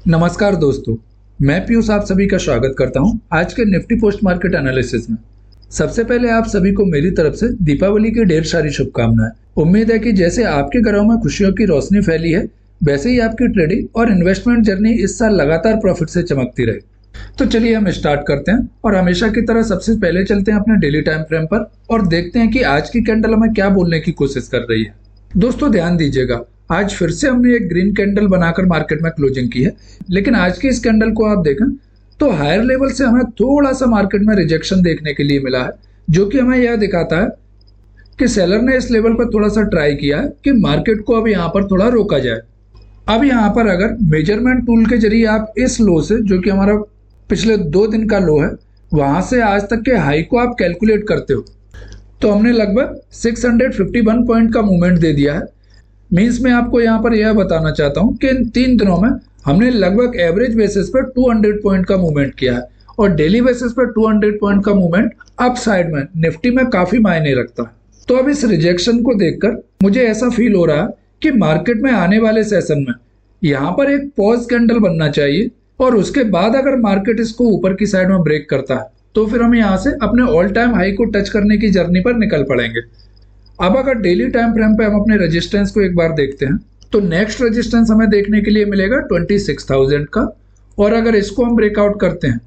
नमस्कार दोस्तों, मैं पीयूष आप सभी का स्वागत करता हूं आज के निफ्टी पोस्ट मार्केट एनालिसिस में। सबसे पहले आप सभी को मेरी तरफ से दीपावली की ढेर सारी शुभकामनाएं। उम्मीद है कि जैसे आपके घरों में खुशियों की रोशनी फैली है, वैसे ही आपकी ट्रेडिंग और इन्वेस्टमेंट जर्नी इस साल लगातार प्रॉफिट से चमकती रहे। तो चलिए हम स्टार्ट करते हैं और हमेशा की तरह सबसे पहले चलते हैं अपने डेली टाइम फ्रेम पर और देखते हैं कि आज की कैंडल हमें क्या बोलने की कोशिश कर रही है। दोस्तों ध्यान दीजिएगा, आज फिर से हमने एक ग्रीन कैंडल बनाकर मार्केट में क्लोजिंग की है, लेकिन आज की इस कैंडल को आप देखें तो हायर लेवल से हमें थोड़ा सा मार्केट में रिजेक्शन देखने के लिए मिला है, जो कि हमें यह दिखाता है कि सेलर ने इस लेवल पर थोड़ा सा ट्राई किया है कि मार्केट को अब यहाँ पर थोड़ा रोका जाए। अब यहाँ पर अगर मेजरमेंट टूल के जरिए आप इस लो से, जो कि हमारा पिछले 2 दिन का लो है, वहां से आज तक के हाई को आप कैलकुलेट करते हो तो हमने लगभग 651 पॉइंट का मूवमेंट दे दिया है। मीन्स मैं आपको यहाँ पर यह बताना चाहता हूँ कि इन 3 दिनों में हमने लगभग एवरेज बेसिस पर 200 पॉइंट का मूवमेंट किया है और डेली बेसिस पर 200 पॉइंट का मूवमेंट अप साइड में निफ्टी में काफी मायने रखता है। तो अब इस रिजेक्शन को देखकर मुझे ऐसा फील हो रहा है कि मार्केट में आने वाले सेशन में यहाँ पर एक पॉज कैंडल बनना चाहिए और उसके बाद अगर मार्केट इसको ऊपर की साइड में ब्रेक करता है तो फिर हम यहाँ से अपने ऑल टाइम हाई को टच करने की जर्नी पर निकल पड़ेंगे। अब अगर डेली टाइम फ्रेम पे हम अपने रेजिस्टेंस को एक बार देखते हैं तो नेक्स्ट रेजिस्टेंस हमें देखने के लिए मिलेगा 26,000 का, और अगर इसको हम ब्रेकआउट करते हैं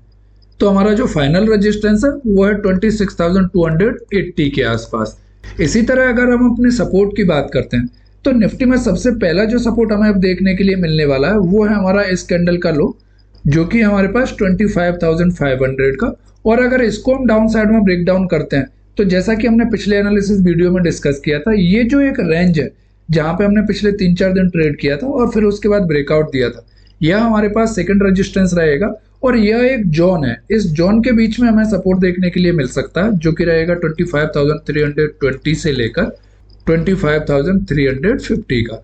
तो हमारा जो फाइनल रेजिस्टेंस है वो है 26,280 के आसपास। इसी तरह अगर हम अपने सपोर्ट की बात करते हैं तो निफ्टी में सबसे पहला जो सपोर्ट हमें अब देखने के लिए मिलने वाला है वो है हमारा इस कैंडल का लो, जो कि हमारे पास 25,500 का। और अगर इसको हम डाउन साइड में ब्रेक डाउन करते हैं तो जैसा कि हमने पिछले एनालिसिस वीडियो में डिस्कस किया था, ये जो एक रेंज है जहां पे हमने पिछले 3-4 दिन ट्रेड किया था और फिर उसके बाद ब्रेकआउट दिया था, यह हमारे पास सेकंड रेजिस्टेंस रहेगा और यह एक जोन है। इस जोन के बीच में हमें सपोर्ट देखने के लिए मिल सकता है, जो कि रहेगा 25,320 से लेकर 25,350 का।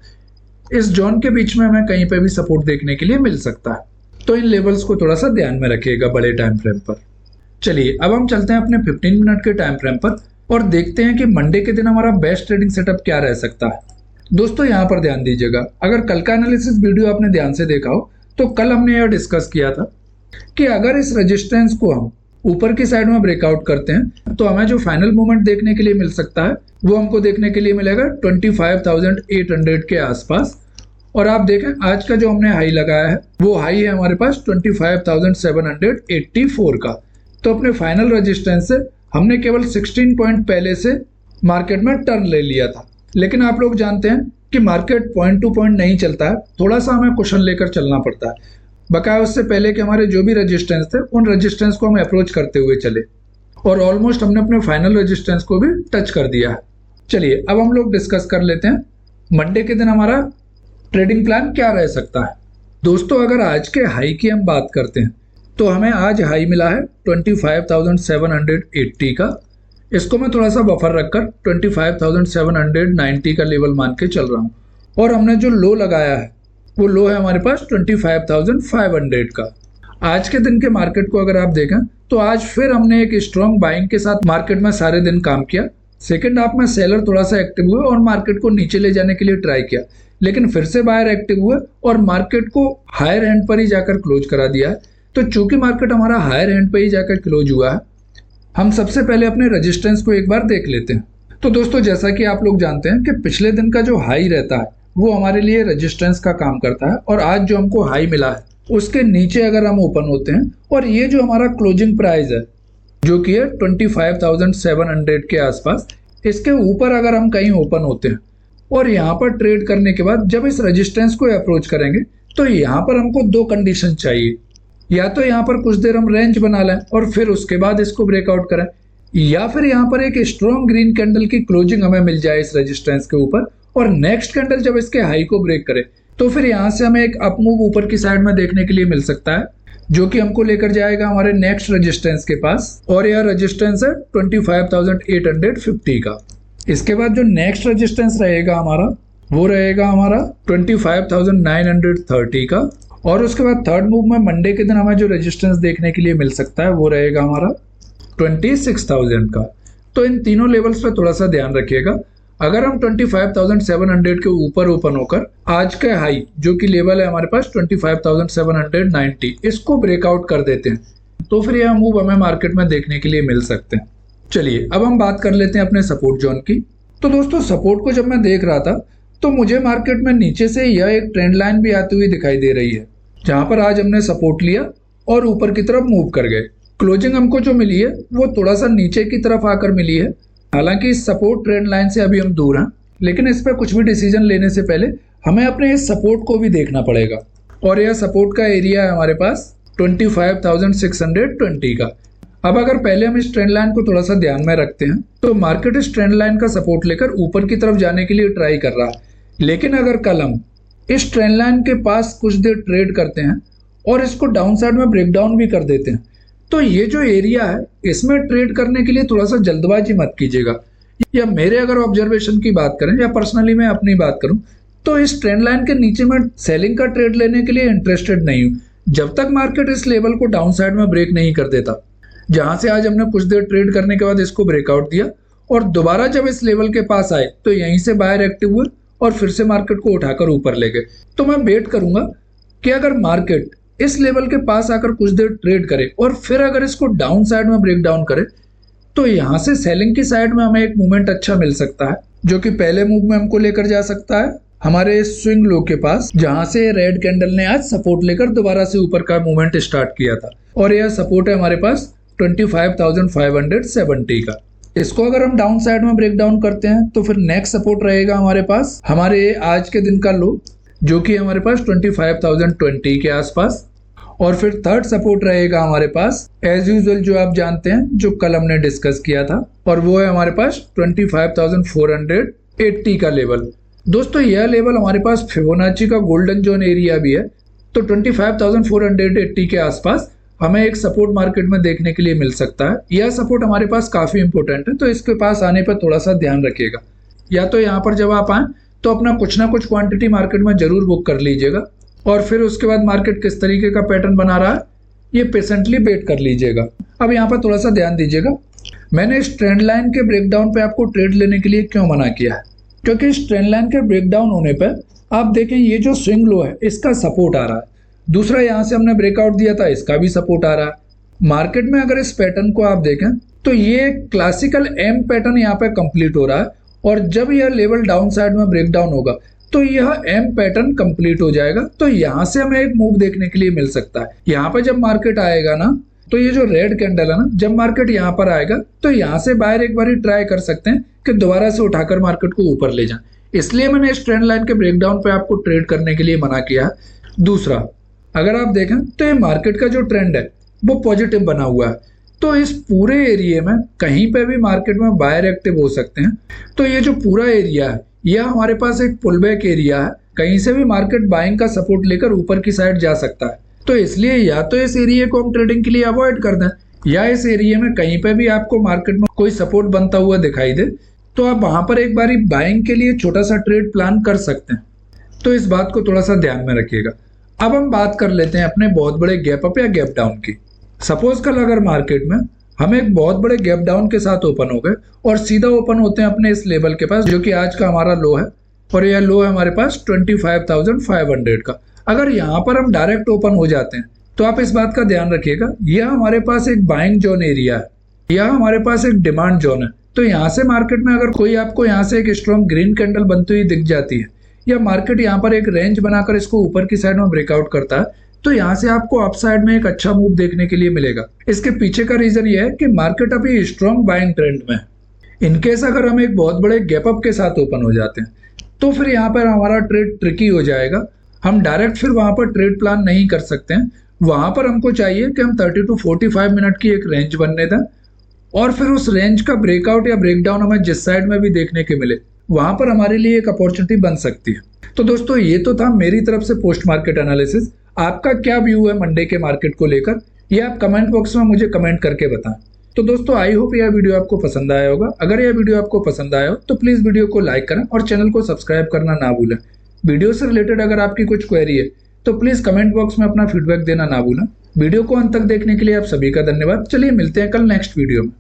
इस जोन के बीच में हमें कहीं पे भी सपोर्ट देखने के लिए मिल सकता है। तो इन लेवल्स को थोड़ा सा ध्यान में रखिएगा बड़े टाइम फ्रेम पर। चलिए अब हम चलते हैं अपने 15 मिनट के टाइम फ्रेम पर और देखते हैं कि मंडे के दिन हमारा बेस्ट ट्रेडिंग सेटअप क्या रह सकता है। दोस्तों यहाँ पर ध्यान दीजिएगा, अगर कल का एनालिसिस वीडियो आपने ध्यान से देखा हो तो कल हमने यह डिस्कस किया था कि अगर इस रेजिस्टेंस को हम ऊपर की साइड में ब्रेकआउट करते हैं तो हमें जो फाइनल मूवमेंट देखने के लिए मिल सकता है वो हमको देखने के लिए मिलेगा 25,800 के आसपास। और आप देखें आज का जो हमने हाई लगाया है वो हाई है हमारे पास 25,784 का। तो अपने फाइनल रेजिस्टेंस से हमने केवल 16 पॉइंट पहले से मार्केट में टर्न ले लिया था, लेकिन आप लोग जानते हैं कि मार्केट पॉइंट टू पॉइंट नहीं चलता है, थोड़ा सा हमें कुशन लेकर चलना पड़ता है। बकाया उससे पहले कि हमारे जो भी रेजिस्टेंस थे उन रेजिस्टेंस को हम अप्रोच करते हुए चले और ऑलमोस्ट हमने अपने फाइनल रेजिस्टेंस को भी टच कर दिया है। चलिए अब हम लोग डिस्कस कर लेते हैं मंडे के दिन हमारा ट्रेडिंग प्लान क्या रह सकता है। दोस्तों अगर आज के हाई की हम बात करते हैं तो हमें आज हाई मिला है 25,780 का। इसको मैं थोड़ा सा बफर रखकर 25,790 का लेवल मान के चल रहा हूं और हमने जो लो लगाया है वो लो है हमारे पास 25,500 का। आज के दिन के मार्केट को अगर आप देखें तो आज फिर हमने एक स्ट्रॉन्ग बाइंग के साथ मार्केट में सारे दिन काम किया। सेकेंड हाफ में सेलर थोड़ा सा एक्टिव हुए और मार्केट को नीचे ले जाने के लिए ट्राई किया, लेकिन फिर से बायर एक्टिव हुए और मार्केट को हायर एंड पर ही जाकर क्लोज करा दिया है। तो चूंकि मार्केट हमारा हायर एंड पे ही जाकर क्लोज हुआ है, हम सबसे पहले अपने रेजिस्टेंस को एक बार देख लेते हैं। तो दोस्तों जैसा कि आप लोग जानते हैं कि पिछले दिन का जो हाई रहता है वो हमारे लिए रेजिस्टेंस का काम करता है और आज जो हमको हाई मिला है उसके नीचे अगर हम ओपन होते हैं और ये जो हमारा क्लोजिंग प्राइस है जो कि है 25,700 के आसपास, इसके ऊपर अगर हम कहीं ओपन होते हैं और यहाँ पर ट्रेड करने के बाद जब इस रेजिस्टेंस को अप्रोच करेंगे तो यहाँ पर हमको 2 कंडीशन चाहिए। या तो यहाँ पर कुछ देर हम रेंज बना लें और फिर उसके बाद इसको ब्रेकआउट करें, या फिर यहाँ पर एक स्ट्रॉन्ग ग्रीन कैंडल की क्लोजिंग हमें मिल जाए इस रेजिस्टेंस के ऊपर और नेक्स्ट कैंडल जब इसके हाई को ब्रेक करे तो फिर यहाँ से हमें एक अप मूव ऊपर की साइड में देखने के लिए मिल सकता है, जो कि हमको लेकर जाएगा हमारे नेक्स्ट रेजिस्टेंस के पास और यह रेजिस्टेंस है 25,850 का। इसके बाद जो नेक्स्ट रेजिस्टेंस रहेगा हमारा वो रहेगा हमारा 25,930 का और उसके बाद थर्ड मूव में मंडे के दिन हमें जो रेजिस्टेंस देखने के लिए मिल सकता है वो रहेगा हमारा 26,000 का। तो इन तीनों लेवल्स पे थोड़ा सा ध्यान रखिएगा। अगर हम 25,700 के ऊपर ओपन होकर आज का हाई जो कि लेवल है हमारे पास 25,790 इसको ब्रेकआउट कर देते हैं तो फिर यह मूव हमें मार्केट में देखने के लिए मिल सकते हैं। चलिए अब हम बात कर लेते हैं अपने सपोर्ट जोन की। तो दोस्तों सपोर्ट को जब मैं देख रहा था तो मुझे मार्केट में नीचे से यह एक ट्रेंड लाइन भी आती हुई दिखाई दे रही है, जहां पर आज हमने सपोर्ट लिया और ऊपर की तरफ मूव कर गए। क्लोजिंग हमको जो मिली है वो थोड़ा सा नीचे की तरफ आकर मिली है। हालांकि इस सपोर्ट ट्रेंड लाइन से अभी हम दूर हैं, लेकिन इस पर कुछ भी डिसीजन लेने से पहले हमें अपने इस सपोर्ट को भी देखना पड़ेगा। और यह सपोर्ट का एरिया है हमारे पास 25,620 का। अब अगर पहले हम इस ट्रेंड लाइन को थोड़ा सा ध्यान में रखते हैं तो मार्केट इस ट्रेंड लाइन का सपोर्ट लेकर ऊपर की तरफ जाने के लिए ट्राई कर रहा है, लेकिन अगर कल हम इस ट्रेंड लाइन के पास कुछ देर ट्रेड करते हैं और इसको डाउन साइड में ब्रेक डाउन भी कर देते हैं तो ये जो एरिया है इसमें ट्रेड करने के लिए थोड़ा सा जल्दबाजी मत कीजिएगा। या मेरे अगर ऑब्जर्वेशन की बात करें या पर्सनली मैं अपनी बात करूं तो इस ट्रेंड लाइन के नीचे मैं सेलिंग का ट्रेड लेने के लिए इंटरेस्टेड नहीं हूं जब तक मार्केट इस लेवल को डाउन साइड में ब्रेक नहीं कर देता, जहां से आज हमने कुछ देर ट्रेड करने के बाद इसको ब्रेकआउट दिया और दोबारा जब इस लेवल के पास आए तो यहीं से बायर एक्टिव हुए और फिर से मार्केट को उठाकर ऊपर ले गए। तो मैं वेट करूंगा कि अगर मार्केट इस लेवल के पास आकर कुछ देर ट्रेड करे और फिर अगर इसको डाउन साइड में ब्रेक डाउन करे तो यहां से सेलिंग की साइड में हमें एक मूवमेंट अच्छा मिल सकता है, जो कि पहले मूव में हमको लेकर जा सकता है हमारे स्विंग लो के पास, जहां से रेड कैंडल ने आज सपोर्ट लेकर दोबारा से ऊपर का मूवमेंट स्टार्ट किया था। और यह सपोर्ट है हमारे पास 25,570 का। इसको अगर हम डाउन साइड में ब्रेक डाउन करते हैं तो फिर नेक्स्ट सपोर्ट रहेगा हमारे पास हमारे आज के दिन का लो, जो कि हमारे पास 25,020 के आसपास। और फिर थर्ड सपोर्ट रहेगा हमारे पास एज यूजुअल जो आप जानते हैं जो कल हमने डिस्कस किया था, और वो है हमारे पास 25,480 का लेवल। दोस्तों यह लेवल हमारे पास फिबोनाची का गोल्डन जोन एरिया भी है, तो 25,480 के आसपास हमें एक सपोर्ट मार्केट में देखने के लिए मिल सकता है। यह सपोर्ट हमारे पास काफी इंपॉर्टेंट है, तो इसके पास आने पर थोड़ा सा ध्यान रखिएगा। या तो यहाँ पर जब आप आए तो अपना कुछ ना कुछ क्वांटिटी मार्केट में जरूर बुक कर लीजिएगा और फिर उसके बाद मार्केट किस तरीके का पैटर्न बना रहा है ये पेशेंटली वेट कर लीजिएगा। अब यहाँ पर थोड़ा सा ध्यान दीजिएगा, मैंने इस ट्रेंड लाइन के ब्रेकडाउन पे आपको ट्रेड लेने के लिए क्यों मना किया है, क्योंकि इस ट्रेंड लाइन के ब्रेकडाउन होने पर आप देखें ये जो स्विंग लो है इसका सपोर्ट आ रहा है, दूसरा यहाँ से हमने ब्रेकआउट दिया था इसका भी सपोर्ट आ रहा है। मार्केट में अगर इस पैटर्न को आप देखें तो ये क्लासिकल एम पैटर्न यहाँ पे कंप्लीट हो रहा है, और जब यह लेवल डाउन साइड में ब्रेकडाउन होगा तो यह एम पैटर्न कंप्लीट हो जाएगा। तो यहाँ से हमें एक मूव देखने के लिए मिल सकता है। यहाँ पे जब मार्केट आएगा ना तो ये जो रेड कैंडल है ना, जब मार्केट यहाँ पर आएगा तो यहाँ से बाहर एक बार ट्राई कर सकते हैं कि दोबारा से उठाकर मार्केट को ऊपर ले जाएं। इसलिए मैंने इस ट्रेंड लाइन के ब्रेकडाउन पे आपको ट्रेड करने के लिए मना किया है। दूसरा, अगर आप देखें तो ये मार्केट का जो ट्रेंड है वो पॉजिटिव बना हुआ है, तो इस पूरे एरिया में कहीं पे भी मार्केट में बायर एक्टिव हो सकते हैं। तो ये जो पूरा एरिया है यह हमारे पास एक पुलबैक एरिया है, कहीं से भी मार्केट बाइंग का सपोर्ट लेकर ऊपर की साइड जा सकता है। तो इसलिए या तो इस एरिया को हम ट्रेडिंग के लिए अवॉइड कर दें, या इस एरिया में कहीं पे भी आपको मार्केट में कोई सपोर्ट बनता हुआ दिखाई दे तो आप वहां पर एक बारी बाइंग के लिए छोटा सा ट्रेड प्लान कर सकते हैं। तो इस बात को थोड़ा सा ध्यान में रखिएगा। अब हम बात कर लेते हैं अपने बहुत बड़े गैप अप या गैप डाउन की। सपोज कल अगर मार्केट में हम एक बहुत बड़े गैप डाउन के साथ ओपन हो गए और सीधा ओपन होते हैं अपने इस लेवल के पास, जो कि आज का हमारा लो है, और यह लो है हमारे पास 25,500 का। अगर यहाँ पर हम डायरेक्ट ओपन हो जाते हैं तो आप इस बात का ध्यान रखिएगा, यह हमारे पास एक बाइंग जोन एरिया है, यह हमारे पास एक डिमांड जोन है। तो यहाँ से मार्केट में अगर कोई आपको यहाँ से एक स्ट्रॉन्ग ग्रीन कैंडल बनती हुई दिख जाती है, या मार्केट यहाँ पर एक रेंज बनाकर इसको ऊपर की साइड में ब्रेकआउट करता है, तो यहाँ से आपको अपसाइड में एक अच्छा मूव देखने के लिए मिलेगा। इसके पीछे का रीजन ये है कि मार्केट अभी स्ट्रॉन्ग बाइंग ट्रेंड में है। इनकेस अगर हम एक बहुत बड़े गैप अप के साथ ओपन हो जाते हैं तो फिर यहाँ पर हमारा ट्रेड ट्रिकी हो जाएगा, हम डायरेक्ट फिर वहां पर ट्रेड प्लान नहीं कर सकते हैं। वहां पर हमको चाहिए कि हम 30 to 45 मिनट की एक रेंज बनने दें, और फिर उस रेंज का ब्रेकआउट या ब्रेकडाउन हमें जिस साइड में भी देखने के मिले वहां पर हमारे लिए एक अपॉर्चुनिटी बन सकती है। तो दोस्तों ये तो था मेरी तरफ से पोस्ट मार्केट एनालिसिस। आपका क्या व्यू है मंडे के मार्केट को लेकर, ये आप कमेंट बॉक्स में मुझे कमेंट करके बताएं। तो दोस्तों आई होप यह वीडियो आपको पसंद आया होगा। अगर यह वीडियो आपको पसंद आया हो तो प्लीज वीडियो को लाइक करें और चैनल को सब्सक्राइब करना ना भूलें। वीडियो से रिलेटेड अगर आपकी कुछ क्वेरी है तो प्लीज कमेंट बॉक्स में अपना फीडबैक देना ना भूलें। वीडियो को अंत तक देखने के लिए आप सभी का धन्यवाद। चलिए मिलते हैं कल नेक्स्ट वीडियो में।